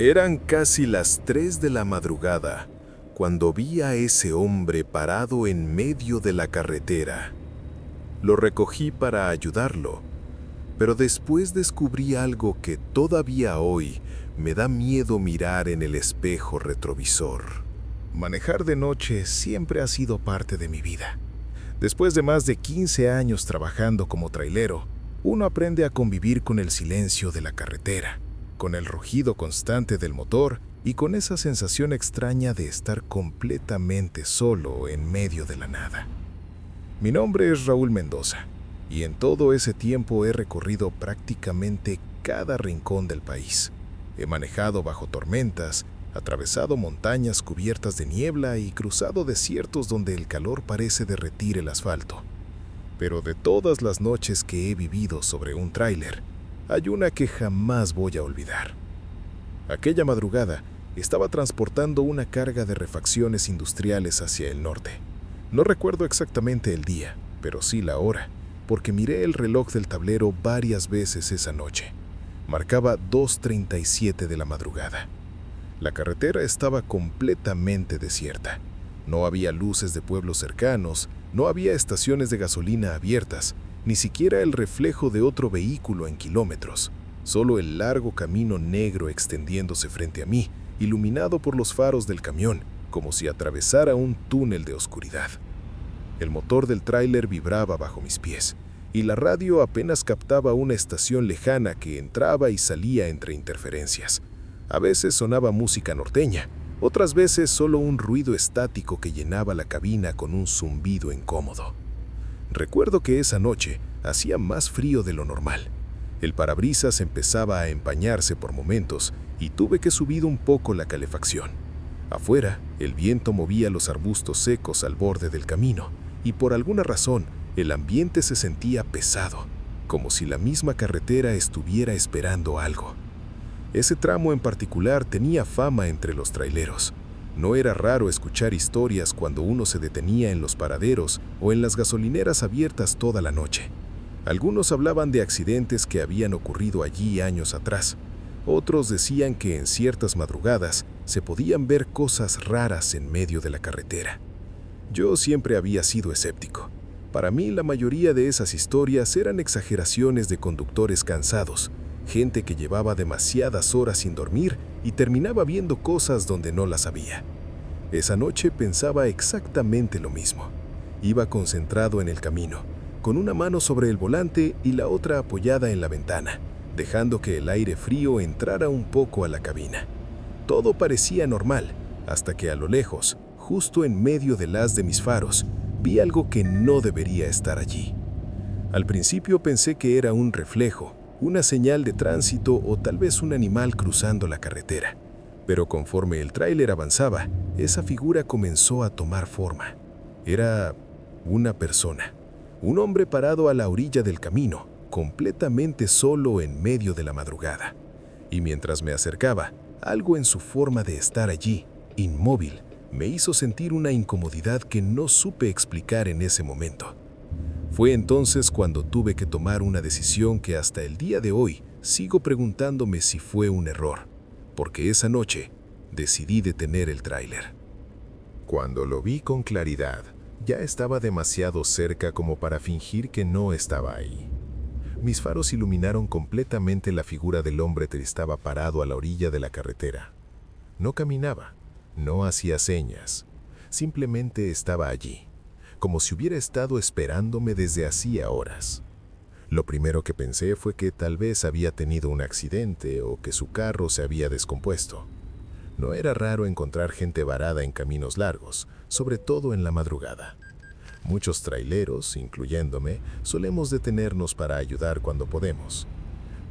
Eran casi las 3 de la madrugada cuando vi a ese hombre parado en medio de la carretera. Lo recogí para ayudarlo, pero después descubrí algo que todavía hoy me da miedo mirar en el espejo retrovisor. Manejar de noche siempre ha sido parte de mi vida. Después de más de 15 años trabajando como trailero, uno aprende a convivir con el silencio de la carretera, con el rugido constante del motor y con esa sensación extraña de estar completamente solo en medio de la nada. Mi nombre es Raúl Mendoza y en todo ese tiempo he recorrido prácticamente cada rincón del país. He manejado bajo tormentas, atravesado montañas cubiertas de niebla y cruzado desiertos donde el calor parece derretir el asfalto. Pero de todas las noches que he vivido sobre un tráiler, hay una que jamás voy a olvidar. Aquella madrugada estaba transportando una carga de refacciones industriales hacia el norte. No recuerdo exactamente el día, pero sí la hora, porque miré el reloj del tablero varias veces esa noche. Marcaba 2:37 de la madrugada. La carretera estaba completamente desierta. No había luces de pueblos cercanos, no había estaciones de gasolina abiertas, ni siquiera el reflejo de otro vehículo en kilómetros. Solo el largo camino negro extendiéndose frente a mí, iluminado por los faros del camión, como si atravesara un túnel de oscuridad. El motor del tráiler vibraba bajo mis pies, y la radio apenas captaba una estación lejana que entraba y salía entre interferencias. A veces sonaba música norteña, otras veces solo un ruido estático que llenaba la cabina con un zumbido incómodo. Recuerdo que esa noche hacía más frío de lo normal. El parabrisas empezaba a empañarse por momentos y tuve que subir un poco la calefacción. Afuera, el viento movía los arbustos secos al borde del camino y por alguna razón el ambiente se sentía pesado, como si la misma carretera estuviera esperando algo. Ese tramo en particular tenía fama entre los traileros. No era raro escuchar historias cuando uno se detenía en los paraderos o en las gasolineras abiertas toda la noche. Algunos hablaban de accidentes que habían ocurrido allí años atrás. Otros decían que en ciertas madrugadas se podían ver cosas raras en medio de la carretera. Yo siempre había sido escéptico. Para mí, la mayoría de esas historias eran exageraciones de conductores cansados, gente que llevaba demasiadas horas sin dormir y terminaba viendo cosas donde no las había. Esa noche pensaba exactamente lo mismo. Iba concentrado en el camino, con una mano sobre el volante y la otra apoyada en la ventana, dejando que el aire frío entrara un poco a la cabina. Todo parecía normal, hasta que a lo lejos, justo en medio del haz de mis faros, vi algo que no debería estar allí. Al principio pensé que era un reflejo, una señal de tránsito o tal vez un animal cruzando la carretera. Pero conforme el tráiler avanzaba, esa figura comenzó a tomar forma. Era una persona, un hombre parado a la orilla del camino, completamente solo en medio de la madrugada. Y mientras me acercaba, algo en su forma de estar allí, inmóvil, me hizo sentir una incomodidad que no supe explicar en ese momento. Fue entonces cuando tuve que tomar una decisión que hasta el día de hoy sigo preguntándome si fue un error, porque esa noche decidí detener el tráiler. Cuando lo vi con claridad, ya estaba demasiado cerca como para fingir que no estaba ahí. Mis faros iluminaron completamente la figura del hombre que estaba parado a la orilla de la carretera. No caminaba, no hacía señas, simplemente estaba allí, como si hubiera estado esperándome desde hacía horas. Lo primero que pensé fue que tal vez había tenido un accidente o que su carro se había descompuesto. No era raro encontrar gente varada en caminos largos, sobre todo en la madrugada. Muchos traileros, incluyéndome, solemos detenernos para ayudar cuando podemos.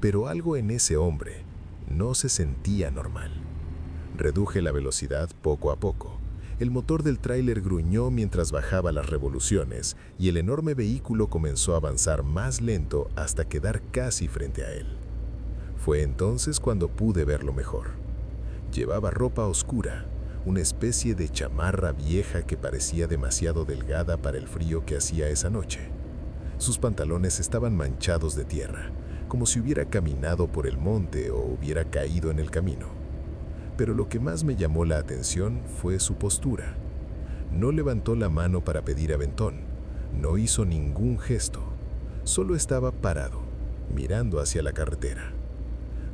Pero algo en ese hombre no se sentía normal. Reduje la velocidad poco a poco. El motor del tráiler gruñó mientras bajaba las revoluciones y el enorme vehículo comenzó a avanzar más lento hasta quedar casi frente a él. Fue entonces cuando pude verlo mejor. Llevaba ropa oscura, una especie de chamarra vieja que parecía demasiado delgada para el frío que hacía esa noche. Sus pantalones estaban manchados de tierra, como si hubiera caminado por el monte o hubiera caído en el camino. Pero lo que más me llamó la atención fue su postura. No levantó la mano para pedir aventón, no hizo ningún gesto, solo estaba parado, mirando hacia la carretera.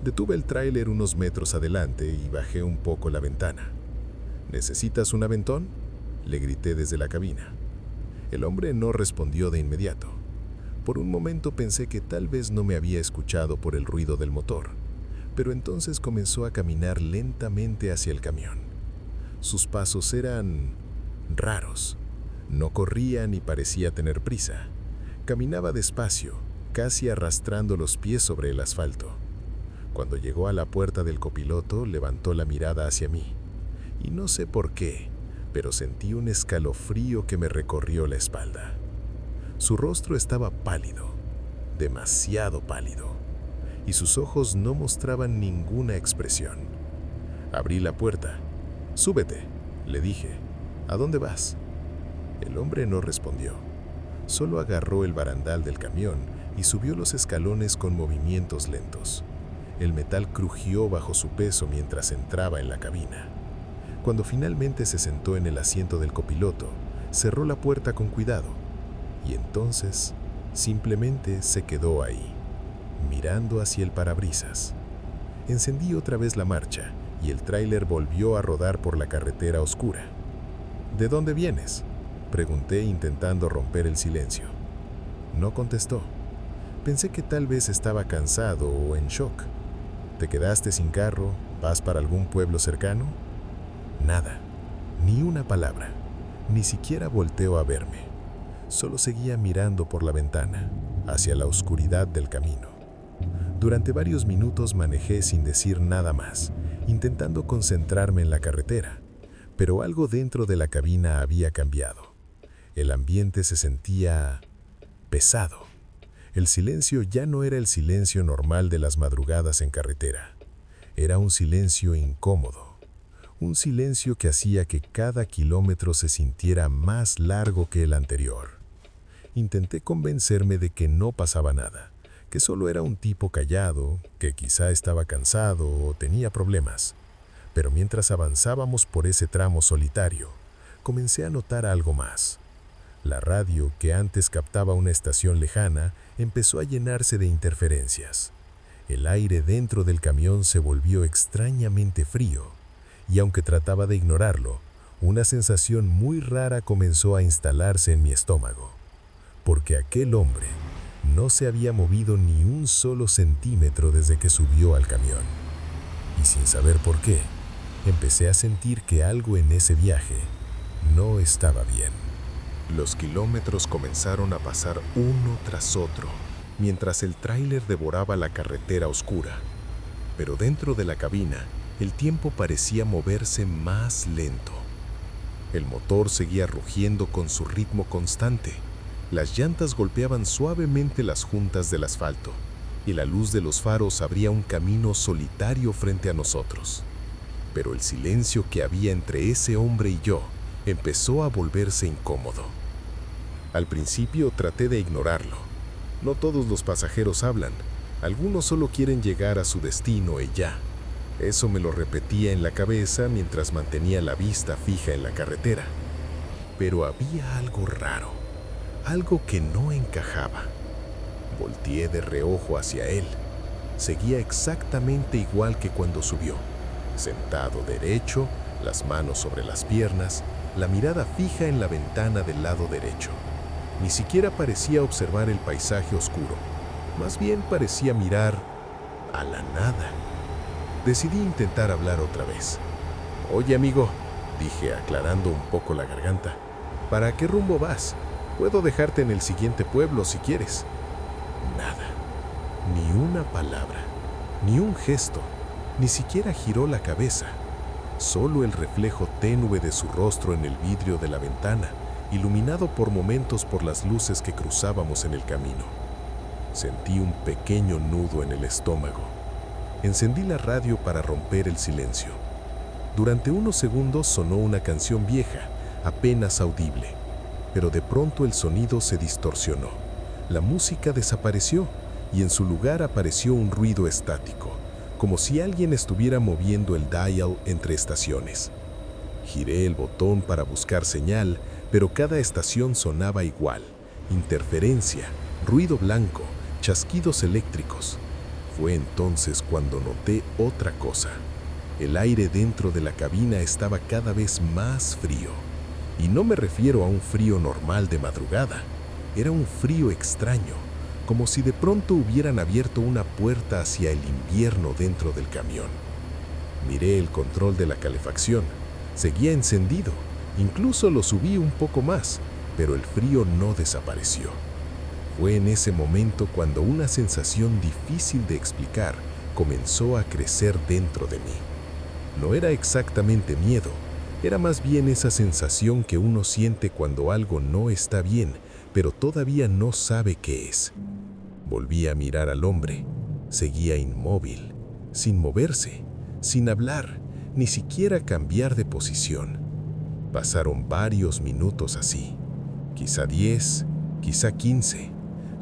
Detuve el tráiler unos metros adelante y bajé un poco la ventana. ¿Necesitas un aventón?, le grité desde la cabina. El hombre no respondió de inmediato. Por un momento pensé que tal vez no me había escuchado por el ruido del motor, pero entonces comenzó a caminar lentamente hacia el camión. Sus pasos eran raros. No corría ni parecía tener prisa. Caminaba despacio, casi arrastrando los pies sobre el asfalto. Cuando llegó a la puerta del copiloto, levantó la mirada hacia mí. Y no sé por qué, pero sentí un escalofrío que me recorrió la espalda. Su rostro estaba pálido, demasiado pálido, y sus ojos no mostraban ninguna expresión. Abrí la puerta. «Súbete», le dije. «¿A dónde vas?». El hombre no respondió. Solo agarró el barandal del camión y subió los escalones con movimientos lentos. El metal crujió bajo su peso mientras entraba en la cabina. Cuando finalmente se sentó en el asiento del copiloto, cerró la puerta con cuidado. Y entonces, simplemente se quedó ahí, mirando hacia el parabrisas. Encendí otra vez la marcha y el tráiler volvió a rodar por la carretera oscura. «¿De dónde vienes?», pregunté intentando romper el silencio. No contestó. Pensé que tal vez estaba cansado o en shock. «¿Te quedaste sin carro? ¿Vas para algún pueblo cercano?». Nada, ni una palabra, ni siquiera volteó a verme. Solo seguía mirando por la ventana, hacia la oscuridad del camino. Durante varios minutos manejé sin decir nada más, intentando concentrarme en la carretera, pero algo dentro de la cabina había cambiado. El ambiente se sentía pesado. El silencio ya no era el silencio normal de las madrugadas en carretera. Era un silencio incómodo. Un silencio que hacía que cada kilómetro se sintiera más largo que el anterior. Intenté convencerme de que no pasaba nada, que solo era un tipo callado, que quizá estaba cansado o tenía problemas. Pero mientras avanzábamos por ese tramo solitario, comencé a notar algo más. La radio, que antes captaba una estación lejana, empezó a llenarse de interferencias. El aire dentro del camión se volvió extrañamente frío, y aunque trataba de ignorarlo, una sensación muy rara comenzó a instalarse en mi estómago, porque aquel hombre no se había movido ni un solo centímetro desde que subió al camión. Y sin saber por qué, empecé a sentir que algo en ese viaje no estaba bien. Los kilómetros comenzaron a pasar uno tras otro, mientras el tráiler devoraba la carretera oscura. Pero dentro de la cabina, el tiempo parecía moverse más lento. El motor seguía rugiendo con su ritmo constante. Las llantas golpeaban suavemente las juntas del asfalto, y la luz de los faros abría un camino solitario frente a nosotros. Pero el silencio que había entre ese hombre y yo empezó a volverse incómodo. Al principio traté de ignorarlo. No todos los pasajeros hablan. Algunos solo quieren llegar a su destino y ya. Eso me lo repetía en la cabeza mientras mantenía la vista fija en la carretera. Pero había algo raro, algo que no encajaba. Volteé de reojo hacia él. Seguía exactamente igual que cuando subió. Sentado derecho, las manos sobre las piernas, la mirada fija en la ventana del lado derecho. Ni siquiera parecía observar el paisaje oscuro. Más bien parecía mirar a la nada. Decidí intentar hablar otra vez. «Oye, amigo», dije, aclarando un poco la garganta, «¿para qué rumbo vas? Puedo dejarte en el siguiente pueblo si quieres». Nada. Ni una palabra. Ni un gesto. Ni siquiera giró la cabeza. Solo el reflejo tenue de su rostro en el vidrio de la ventana, iluminado por momentos por las luces que cruzábamos en el camino. Sentí un pequeño nudo en el estómago. Encendí la radio para romper el silencio. Durante unos segundos sonó una canción vieja, apenas audible, pero de pronto el sonido se distorsionó. La música desapareció y en su lugar apareció un ruido estático, como si alguien estuviera moviendo el dial entre estaciones. Giré el botón para buscar señal, pero cada estación sonaba igual: interferencia, ruido blanco, chasquidos eléctricos. Fue entonces cuando noté otra cosa. El aire dentro de la cabina estaba cada vez más frío. Y no me refiero a un frío normal de madrugada. Era un frío extraño, como si de pronto hubieran abierto una puerta hacia el invierno dentro del camión. Miré el control de la calefacción. Seguía encendido. Incluso lo subí un poco más, pero el frío no desapareció. Fue en ese momento cuando una sensación difícil de explicar comenzó a crecer dentro de mí. No era exactamente miedo, era más bien esa sensación que uno siente cuando algo no está bien, pero todavía no sabe qué es. Volví a mirar al hombre. Seguía inmóvil, sin moverse, sin hablar, ni siquiera cambiar de posición. Pasaron varios minutos así, quizá 10, quizá 15.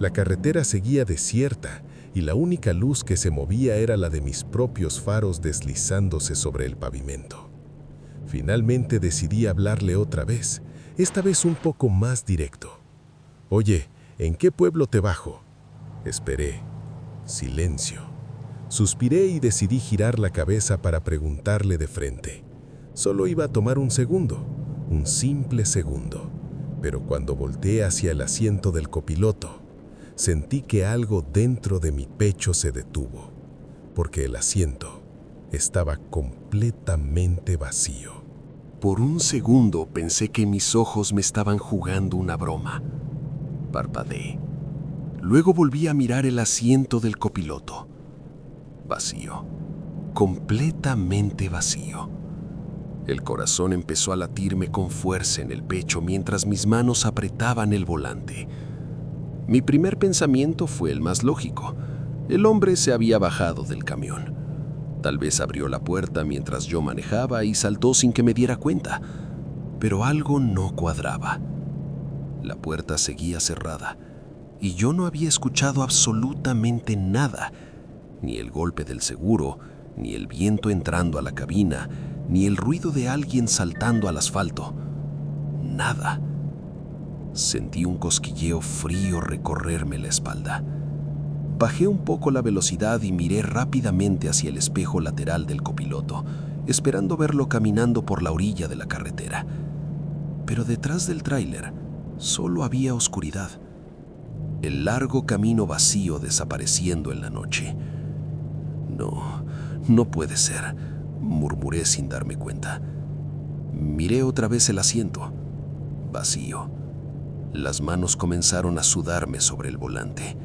La carretera seguía desierta y la única luz que se movía era la de mis propios faros deslizándose sobre el pavimento. Finalmente decidí hablarle otra vez, esta vez un poco más directo. «Oye, ¿en qué pueblo te bajo?» Esperé. Silencio. Suspiré y decidí girar la cabeza para preguntarle de frente. Solo iba a tomar un segundo, un simple segundo. Pero cuando volteé hacia el asiento del copiloto, sentí que algo dentro de mi pecho se detuvo, porque el asiento estaba completamente vacío. Por un segundo pensé que mis ojos me estaban jugando una broma. Parpadeé. Luego volví a mirar el asiento del copiloto. Vacío. Completamente vacío. El corazón empezó a latirme con fuerza en el pecho mientras mis manos apretaban el volante. Mi primer pensamiento fue el más lógico. El hombre se había bajado del camión. Tal vez abrió la puerta mientras yo manejaba y saltó sin que me diera cuenta. Pero algo no cuadraba. La puerta seguía cerrada y yo no había escuchado absolutamente nada. Ni el golpe del seguro, ni el viento entrando a la cabina, ni el ruido de alguien saltando al asfalto. Nada. Sentí un cosquilleo frío recorrerme la espalda. Bajé un poco la velocidad y miré rápidamente hacia el espejo lateral del copiloto, esperando verlo caminando por la orilla de la carretera. Pero detrás del tráiler solo había oscuridad. El largo camino vacío desapareciendo en la noche. No puede ser, murmuré sin darme cuenta. Miré otra vez el asiento. Vacío. Las manos comenzaron a sudarme sobre el volante.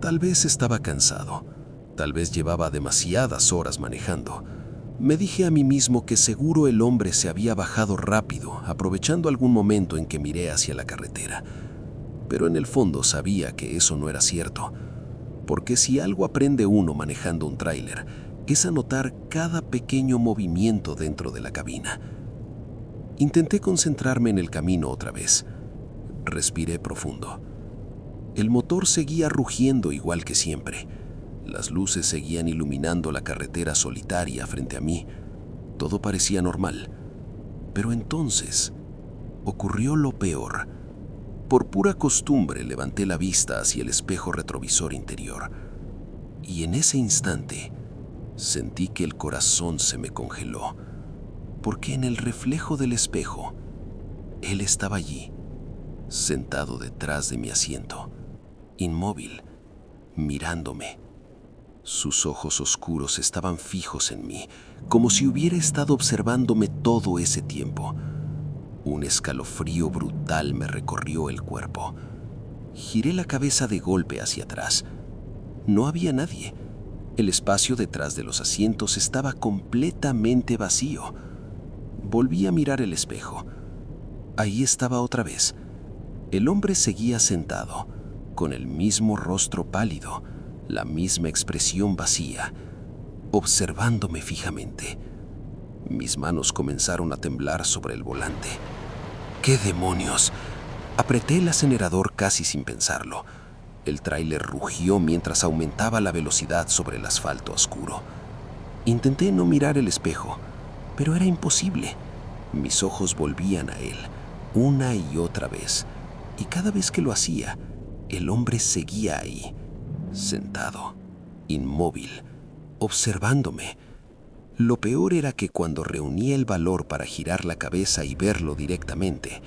Tal vez estaba cansado. Tal vez llevaba demasiadas horas manejando. Me dije a mí mismo que seguro el hombre se había bajado rápido, aprovechando algún momento en que miré hacia la carretera. Pero en el fondo sabía que eso no era cierto. Porque si algo aprende uno manejando un tráiler, es a notar cada pequeño movimiento dentro de la cabina. Intenté concentrarme en el camino otra vez. Respiré profundo. El motor seguía rugiendo igual que siempre. Las luces seguían iluminando la carretera solitaria frente a mí. Todo parecía normal. Pero entonces ocurrió lo peor. Por pura costumbre levanté la vista hacia el espejo retrovisor interior. Y en ese instante sentí que el corazón se me congeló. Porque en el reflejo del espejo, él estaba allí, sentado detrás de mi asiento, inmóvil, mirándome. Sus ojos oscuros estaban fijos en mí, como si hubiera estado observándome todo ese tiempo. Un escalofrío brutal me recorrió el cuerpo. Giré la cabeza de golpe hacia atrás. No había nadie. El espacio detrás de los asientos estaba completamente vacío. Volví a mirar el espejo. Ahí estaba otra vez. El hombre seguía sentado, con el mismo rostro pálido, la misma expresión vacía, observándome fijamente. Mis manos comenzaron a temblar sobre el volante. ¡Qué demonios! Apreté el acelerador casi sin pensarlo. El tráiler rugió mientras aumentaba la velocidad sobre el asfalto oscuro. Intenté no mirar el espejo, pero era imposible. Mis ojos volvían a él, una y otra vez, y cada vez que lo hacía, el hombre seguía ahí, sentado, inmóvil, observándome. Lo peor era que cuando reuní el valor para girar la cabeza y verlo directamente,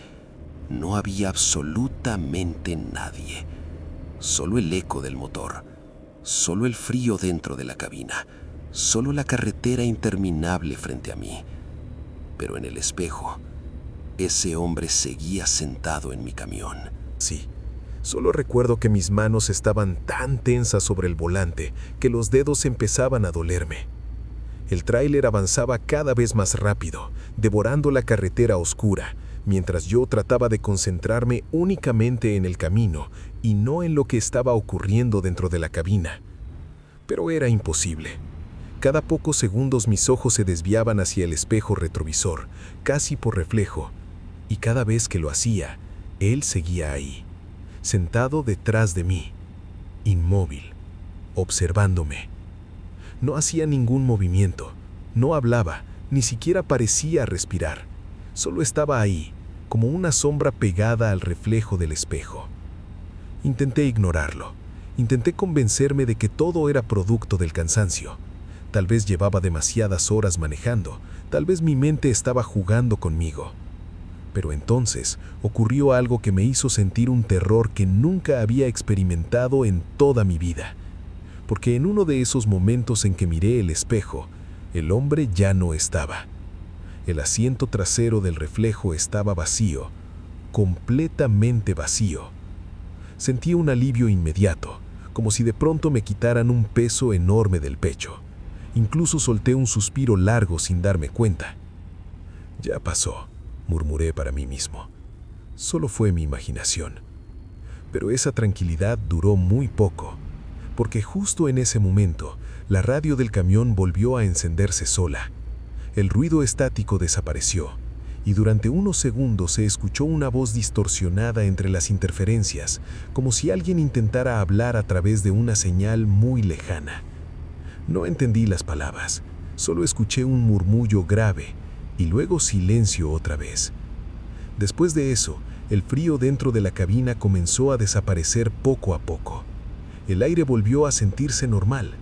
no había absolutamente nadie. Solo el eco del motor, solo el frío dentro de la cabina, solo la carretera interminable frente a mí. Pero en el espejo, ese hombre seguía sentado en mi camión. Sí, solo recuerdo que mis manos estaban tan tensas sobre el volante que los dedos empezaban a dolerme. El tráiler avanzaba cada vez más rápido, devorando la carretera oscura, mientras yo trataba de concentrarme únicamente en el camino y no en lo que estaba ocurriendo dentro de la cabina. Pero era imposible. Cada pocos segundos mis ojos se desviaban hacia el espejo retrovisor, casi por reflejo, y cada vez que lo hacía, él seguía ahí, sentado detrás de mí, inmóvil, observándome. No hacía ningún movimiento, no hablaba, ni siquiera parecía respirar. Solo estaba ahí, como una sombra pegada al reflejo del espejo. Intenté ignorarlo. Intenté convencerme de que todo era producto del cansancio. Tal vez llevaba demasiadas horas manejando, tal vez mi mente estaba jugando conmigo. Pero entonces ocurrió algo que me hizo sentir un terror que nunca había experimentado en toda mi vida. Porque en uno de esos momentos en que miré el espejo, el hombre ya no estaba. El asiento trasero del reflejo estaba vacío, completamente vacío. Sentí un alivio inmediato, como si de pronto me quitaran un peso enorme del pecho. Incluso solté un suspiro largo sin darme cuenta. Ya pasó, murmuré para mí mismo. Solo fue mi imaginación. Pero esa tranquilidad duró muy poco, porque justo en ese momento, la radio del camión volvió a encenderse sola. El ruido estático desapareció, y durante unos segundos se escuchó una voz distorsionada entre las interferencias, como si alguien intentara hablar a través de una señal muy lejana. No entendí las palabras, solo escuché un murmullo grave, y luego silencio otra vez. Después de eso, el frío dentro de la cabina comenzó a desaparecer poco a poco. El aire volvió a sentirse normal,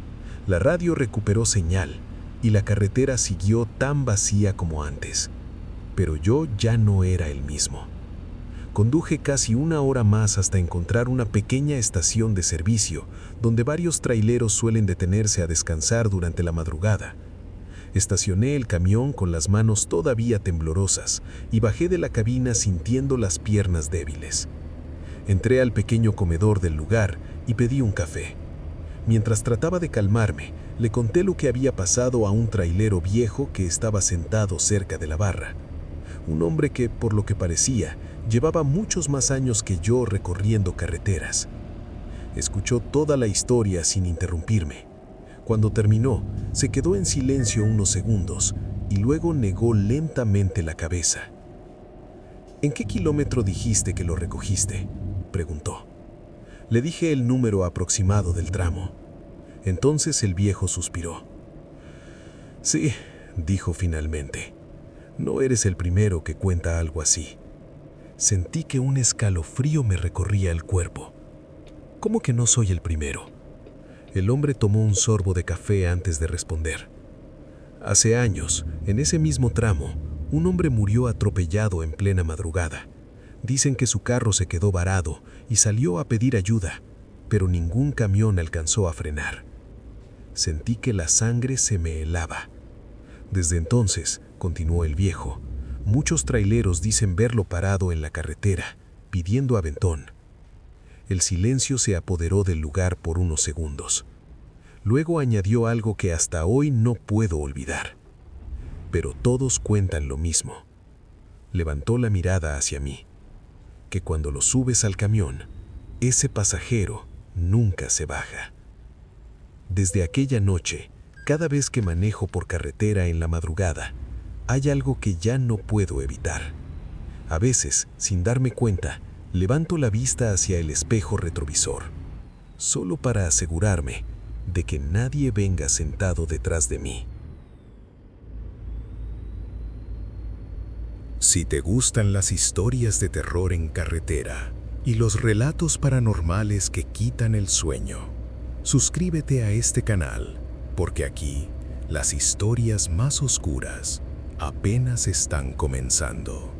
la radio recuperó señal y la carretera siguió tan vacía como antes. Pero yo ya no era el mismo. Conduje casi una hora más hasta encontrar una pequeña estación de servicio donde varios traileros suelen detenerse a descansar durante la madrugada. Estacioné el camión con las manos todavía temblorosas y bajé de la cabina sintiendo las piernas débiles. Entré al pequeño comedor del lugar y pedí un café. Mientras trataba de calmarme, le conté lo que había pasado a un trailero viejo que estaba sentado cerca de la barra. Un hombre que, por lo que parecía, llevaba muchos más años que yo recorriendo carreteras. Escuchó toda la historia sin interrumpirme. Cuando terminó, se quedó en silencio unos segundos y luego negó lentamente la cabeza. ¿En qué kilómetro dijiste que lo recogiste?, preguntó. Le dije el número aproximado del tramo. Entonces el viejo suspiró. Sí, dijo finalmente. No eres el primero que cuenta algo así. Sentí que un escalofrío me recorría el cuerpo. ¿Cómo que no soy el primero? El hombre tomó un sorbo de café antes de responder. Hace años, en ese mismo tramo, un hombre murió atropellado en plena madrugada. Dicen que su carro se quedó varado y salió a pedir ayuda, pero ningún camión alcanzó a frenar. Sentí que la sangre se me helaba. Desde entonces, continuó el viejo, muchos traileros dicen verlo parado en la carretera, pidiendo aventón. El silencio se apoderó del lugar por unos segundos. Luego añadió algo que hasta hoy no puedo olvidar. Pero todos cuentan lo mismo. Levantó la mirada hacia mí. Que cuando lo subes al camión, ese pasajero nunca se baja. Desde aquella noche, cada vez que manejo por carretera en la madrugada, hay algo que ya no puedo evitar. A veces, sin darme cuenta, levanto la vista hacia el espejo retrovisor, solo para asegurarme de que nadie venga sentado detrás de mí. Si te gustan las historias de terror en carretera y los relatos paranormales que quitan el sueño, suscríbete a este canal, porque aquí las historias más oscuras apenas están comenzando.